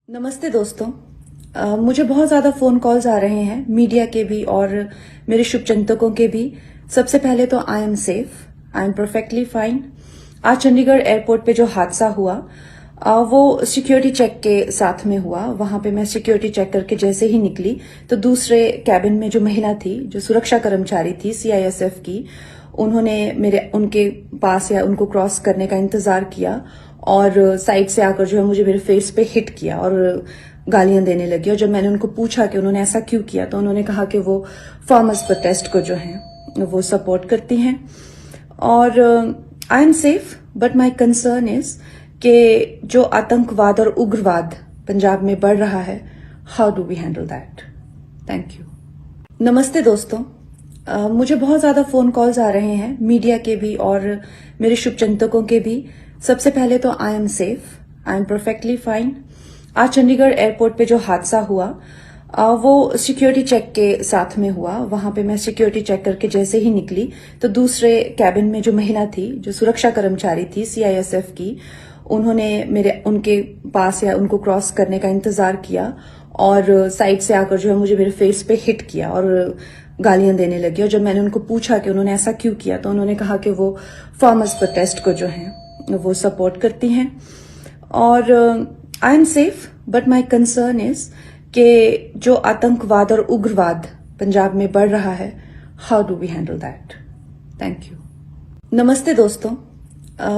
नमस्ते दोस्तों। मुझे बहुत ज़्यादा फ़ोन कॉल्स आ रहे हैं, मीडिया के भी और मेरे शुभचिंतकों के भी। सबसे पहले तो I am safe, I am perfectly fine. आज चंडीगढ़ एयरपोर्ट पे जो हादसा हुआ वो सिक्योरिटी चेक के साथ में हुआ। वहां पे मैं सिक्योरिटी चेक करके जैसे ही निकली तो दूसरे कैबिन में जो महिला थी, जो सुरक्षा कर्मचारी थी सीआईएसएफ की, उन्होंने उनके पास या उनको क्रॉस करने का इंतजार किया और साइड से आकर जो है मुझे मेरे फेस पे हिट किया और गालियां देने लगी। और जब मैंने उनको पूछा कि उन्होंने ऐसा क्यों किया तो उन्होंने कहा कि वो फार्मर्स प्रोटेस्ट को जो है वो सपोर्ट करती हैं। और I am safe but my concern is कि जो आतंकवाद और उग्रवाद पंजाब में बढ़ रहा है, how do we handle that. Thank you. नमस्ते दोस्तों। मुझे बहुत ज़्यादा फ़ोन कॉल्स आ रहे हैं, मीडिया के भी और मेरे शुभचिंतकों के भी। सबसे पहले तो I am safe, I am perfectly fine. आज चंडीगढ़ एयरपोर्ट पे जो हादसा हुआ वो सिक्योरिटी चेक के साथ में हुआ। वहां पे मैं सिक्योरिटी चेक करके जैसे ही निकली तो दूसरे कैबिन में जो महिला थी, जो सुरक्षा कर्मचारी थी सीआईएसएफ की, उनके पास या उनको क्रॉस करने का इंतजार किया और साइड से आकर जो है मुझे मेरे फेस पे हिट किया और गालियां देने लगी। और जब मैंने उनको पूछा कि उन्होंने ऐसा क्यों किया तो उन्होंने कहा कि वो फार्मर्स प्रोटेस्ट को जो है वो सपोर्ट करती हैं। और I am safe but my concern is कि जो आतंकवाद और उग्रवाद पंजाब में बढ़ रहा है, how do we handle that. Thank you. नमस्ते दोस्तों।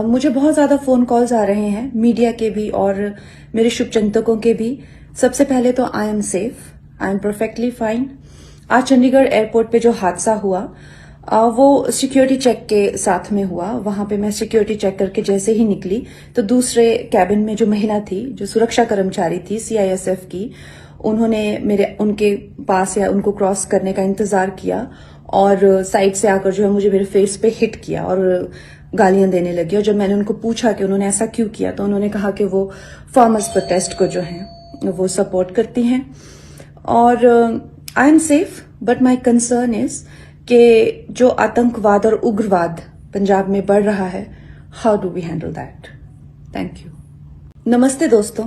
मुझे बहुत ज़्यादा फ़ोन कॉल्स आ रहे हैं, मीडिया के भी और मेरे शुभचिंतकों के भी। सबसे पहले तो I am safe, I am perfectly fine. आज चंडीगढ़ एयरपोर्ट पे जो हादसा हुआ वो सिक्योरिटी चेक के साथ में हुआ। वहां पे मैं सिक्योरिटी चेक करके जैसे ही निकली तो दूसरे कैबिन में जो महिला थी, जो सुरक्षा कर्मचारी थी सीआईएसएफ की, उनके पास या उनको क्रॉस करने का इंतजार किया और साइड से आकर जो है मुझे मेरे फेस पे हिट किया और गालियां देने लगी। और जब मैंने उनको पूछा कि उन्होंने ऐसा क्यों किया तो उन्होंने कहा कि वो फार्मर्स प्रोटेस्ट को जो है वो सपोर्ट करती हैं। और I am safe but my concern is कि जो आतंकवाद और उग्रवाद पंजाब में बढ़ रहा है, how do we handle that. Thank you. नमस्ते दोस्तों।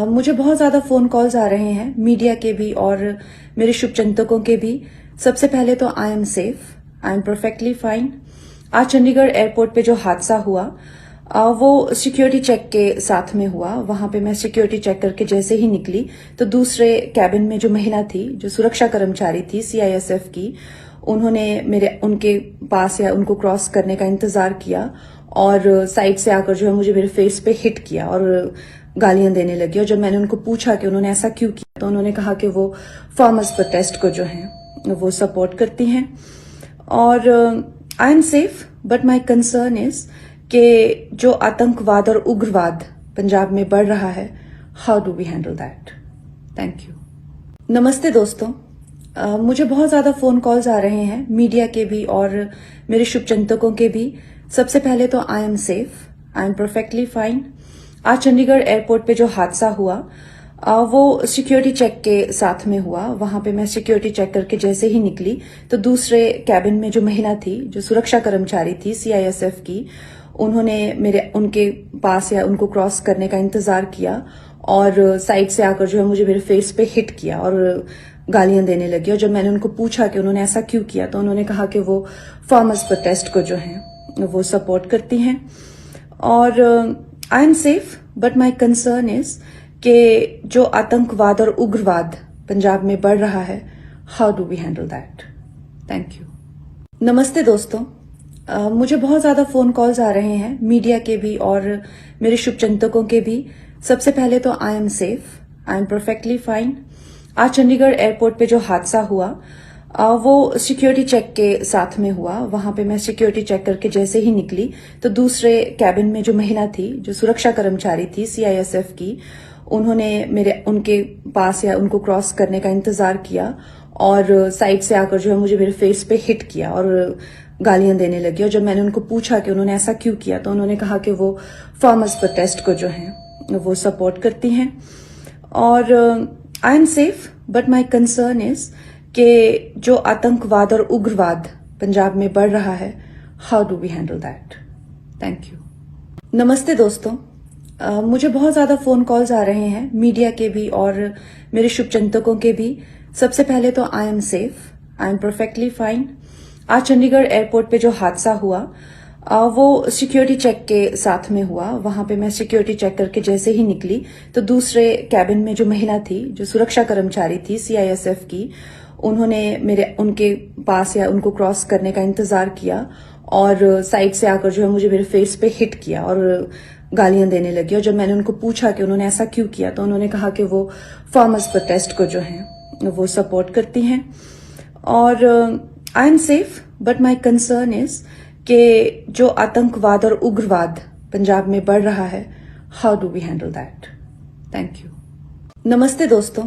मुझे बहुत ज़्यादा फ़ोन कॉल्स आ रहे हैं, मीडिया के भी और मेरे शुभचिंतकों के भी। सबसे पहले तो I am safe, I am perfectly fine. आज चंडीगढ़ एयरपोर्ट पे जो हादसा हुआ वो सिक्योरिटी चेक के साथ में हुआ। वहां पे मैं सिक्योरिटी चेक करके जैसे ही निकली तो दूसरे कैबिन में जो महिला थी, जो सुरक्षा कर्मचारी थी सीआईएसएफ की, उनके पास या उनको क्रॉस करने का इंतजार किया और साइड से आकर जो है मुझे मेरे फेस पे हिट किया और गालियां देने लगी। और जब मैंने उनको पूछा कि उन्होंने ऐसा क्यों किया तो उन्होंने कहा कि वो फार्मर्स प्रोटेस्ट को जो है वो सपोर्ट करती हैं। और I am safe but my concern is कि जो आतंकवाद और उग्रवाद पंजाब में बढ़ रहा है, how do we handle that. Thank you. नमस्ते दोस्तों। मुझे बहुत ज़्यादा फ़ोन कॉल्स आ रहे हैं, मीडिया के भी और मेरे शुभचिंतकों के भी। सबसे पहले तो I am safe, I am perfectly fine. आज चंडीगढ़ एयरपोर्ट पे जो हादसा हुआ वो सिक्योरिटी चेक के साथ में हुआ। वहां पे मैं सिक्योरिटी चेक करके जैसे ही निकली तो दूसरे कैबिन में जो महिला थी, जो सुरक्षा कर्मचारी थी सीआईएसएफ की, उनके पास या उनको क्रॉस करने का इंतजार किया और साइड से आकर जो है मुझे मेरे फेस पे हिट किया और गालियां देने लगी। और जब मैंने उनको पूछा कि उन्होंने ऐसा क्यों किया तो उन्होंने कहा कि वो फार्मर्स प्रोटेस्ट को जो है वो सपोर्ट करती हैं। और I am safe but my concern is कि जो आतंकवाद और उग्रवाद पंजाब में बढ़ रहा है, how do we handle that. Thank you. नमस्ते दोस्तों। मुझे बहुत ज़्यादा फ़ोन कॉल्स आ रहे हैं, मीडिया के भी और मेरे शुभचिंतकों के भी। सबसे पहले तो I am safe, I am perfectly fine. आज चंडीगढ़ एयरपोर्ट पे जो हादसा हुआ वो सिक्योरिटी चेक के साथ में हुआ। वहां पे मैं सिक्योरिटी चेक करके जैसे ही निकली तो दूसरे कैबिन में जो महिला थी, जो सुरक्षा कर्मचारी थी सीआईएसएफ की, उनके पास या उनको क्रॉस करने का इंतजार किया और साइड से आकर जो है मुझे मेरे फेस पे हिट किया और गालियां देने लगी। और जब मैंने उनको पूछा कि उन्होंने ऐसा क्यों किया तो उन्होंने कहा कि वो फार्मर्स प्रोटेस्ट को जो है वो सपोर्ट करती हैं। और I am safe but my concern is कि जो आतंकवाद और उग्रवाद पंजाब में बढ़ रहा है, how do we handle that. Thank you. नमस्ते दोस्तों। मुझे बहुत ज़्यादा फ़ोन कॉल्स आ रहे हैं मीडिया के भी और मेरे शुभचिंतकों के भी। सबसे पहले तो I am safe, I am perfectly fine. आज चंडीगढ़ एयरपोर्ट पे जो हादसा हुआ वो सिक्योरिटी चेक के साथ में हुआ। वहां पे मैं सिक्योरिटी चेक करके जैसे ही निकली तो दूसरे कैबिन में जो महिला थी, जो सुरक्षा कर्मचारी थी सीआईएसएफ की, उन्होंने उनके पास या उनको क्रॉस करने का इंतजार किया और साइड से आकर जो है मुझे मेरे फेस पे हिट किया और गालियां देने लगी। और जब मैंने उनको पूछा कि उन्होंने ऐसा क्यों किया तो उन्होंने कहा कि वो फार्मर्स प्रोटेस्ट को जो है वो सपोर्ट करती हैं। और I am safe but my concern is कि जो आतंकवाद और उग्रवाद पंजाब में बढ़ रहा है, how do we handle that. Thank you. नमस्ते दोस्तों,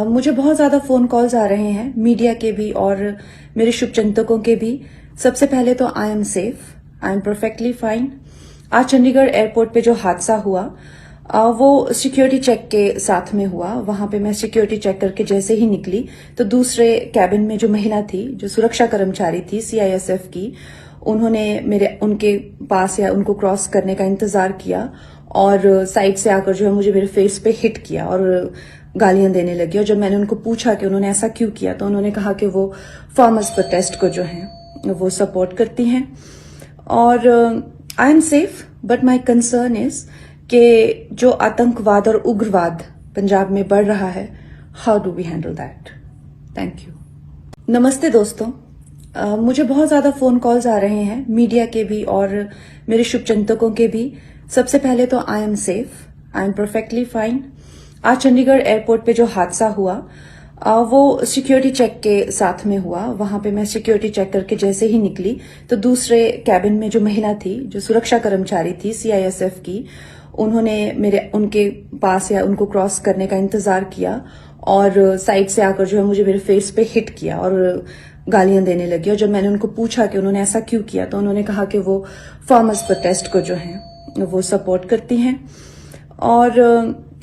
मुझे बहुत ज्यादा फोन कॉल्स आ रहे हैं मीडिया के भी और मेरे शुभचिंतकों के भी। सबसे पहले तो I am safe, I am perfectly fine. आज चंडीगढ़ एयरपोर्ट पे जो हादसा हुआ वो सिक्योरिटी चेक के साथ में हुआ। वहां पे मैं सिक्योरिटी चेक करके जैसे ही निकली तो दूसरे कैबिन में जो महिला थी, जो सुरक्षा कर्मचारी थी सीआईएसएफ की, उन्होंने उनके पास या उनको क्रॉस करने का इंतजार किया और साइड से आकर जो है मुझे मेरे फेस पे हिट किया और गालियां देने लगी। और जब मैंने उनको पूछा कि उन्होंने ऐसा क्यों किया तो उन्होंने कहा कि वो फार्मर्स प्रोटेस्ट को जो है वो सपोर्ट करती हैं। और I am safe but my concern is कि जो आतंकवाद और उग्रवाद पंजाब में बढ़ रहा है, how do we handle that. Thank you. नमस्ते दोस्तों, मुझे बहुत ज्यादा फोन कॉल्स आ रहे हैं मीडिया के भी और मेरे शुभचिंतकों के भी। सबसे पहले तो I am safe, I am perfectly fine. आज चंडीगढ़ एयरपोर्ट पे जो हादसा हुआ वो सिक्योरिटी चेक के साथ में हुआ। वहां पे मैं सिक्योरिटी चेक करके जैसे ही निकली तो दूसरे कैबिन में जो महिला थी, जो सुरक्षा कर्मचारी थी सीआईएसएफ की, उनके पास या उनको क्रॉस करने का इंतजार किया और साइड से आकर जो है मुझे मेरे फेस पे हिट किया और गालियां देने लगी। और जब मैंने उनको पूछा कि उन्होंने ऐसा क्यों किया तो उन्होंने कहा कि वो फार्मर्स प्रोटेस्ट को जो है वो सपोर्ट करती हैं। और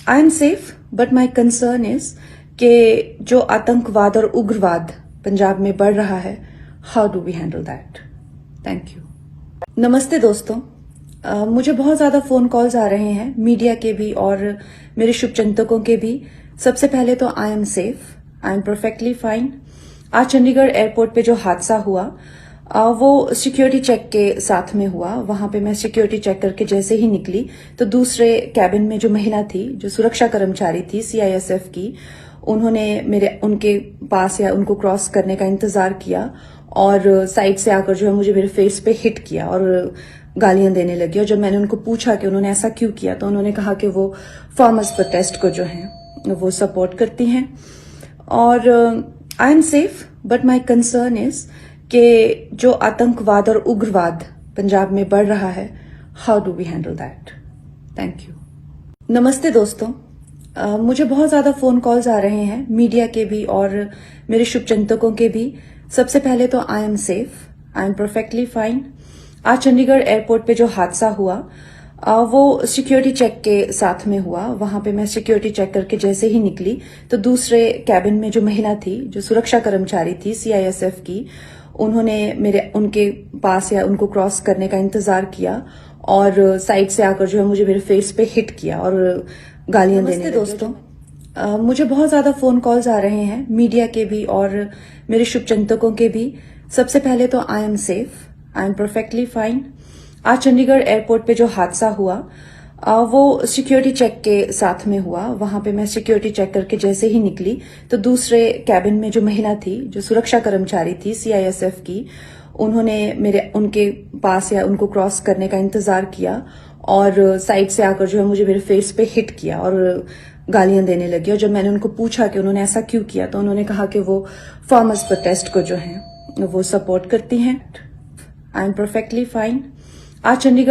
I am safe but my concern is कि जो आतंकवाद और उग्रवाद पंजाब में बढ़ रहा है, how do we handle that. Thank you. नमस्ते दोस्तों, मुझे बहुत ज्यादा फोन कॉल्स आ रहे हैं मीडिया के भी और मेरे शुभचिंतकों के भी। सबसे पहले तो I am safe, I am perfectly fine. आज चंडीगढ़ एयरपोर्ट पे जो हादसा हुआ वो सिक्योरिटी चेक के साथ में हुआ। वहां पे मैं सिक्योरिटी चेक करके जैसे ही निकली तो दूसरे कैबिन में जो महिला थी, जो सुरक्षा कर्मचारी थी सीआईएसएफ की, उनके पास या उनको क्रॉस करने का इंतजार किया और साइड से आकर जो है मुझे मेरे फेस पे हिट किया और गालियां देने लगी। और जब मैंने उनको पूछा कि उन्होंने ऐसा क्यों किया तो उन्होंने कहा कि वो फार्मर्स प्रोटेस्ट को जो है वो सपोर्ट करती हैं। और I am safe but my concern is कि जो आतंकवाद और उग्रवाद पंजाब में बढ़ रहा है, how do we handle that. Thank you. नमस्ते दोस्तों, मुझे बहुत ज्यादा फोन कॉल्स आ रहे हैं मीडिया के भी और मेरे शुभचिंतकों के भी। सबसे पहले तो I am safe, I am perfectly fine. आज चंडीगढ़ एयरपोर्ट पे जो हादसा हुआ वो सिक्योरिटी चेक के साथ में हुआ। वहां पे मैं सिक्योरिटी चेक करके जैसे ही निकली तो दूसरे कैबिन में जो महिला थी, जो सुरक्षा कर्मचारी थी सीआईएसएफ की, उनके पास या उनको क्रॉस करने का इंतजार किया और साइड से आकर जो है मुझे मेरे फेस पे हिट किया और गालियां देने लगी। दोस्तों, मुझे बहुत ज्यादा फोन कॉल्स आ रहे हैं मीडिया के भी और मेरे शुभचिंतकों के भी। सबसे पहले तो I am safe, I am perfectly fine. आज चंडीगढ़ एयरपोर्ट पे जो हादसा हुआ वो सिक्योरिटी चेक के साथ में हुआ। वहां पे मैं सिक्योरिटी चेक करके जैसे ही निकली तो दूसरे कैबिन में जो महिला थी, जो सुरक्षा कर्मचारी थी सीआईएसएफ की, उनके पास या उनको क्रॉस करने का इंतजार किया और साइड से आकर जो है मुझे मेरे फेस पे हिट किया और गालियां देने लगी। और जब मैंने उनको पूछा कि उन्होंने ऐसा क्यों किया तो उन्होंने कहा कि वो फार्मर्स प्रोटेस्ट को जो है वो सपोर्ट करती हैं। I am perfectly fine. आज चंडीगढ़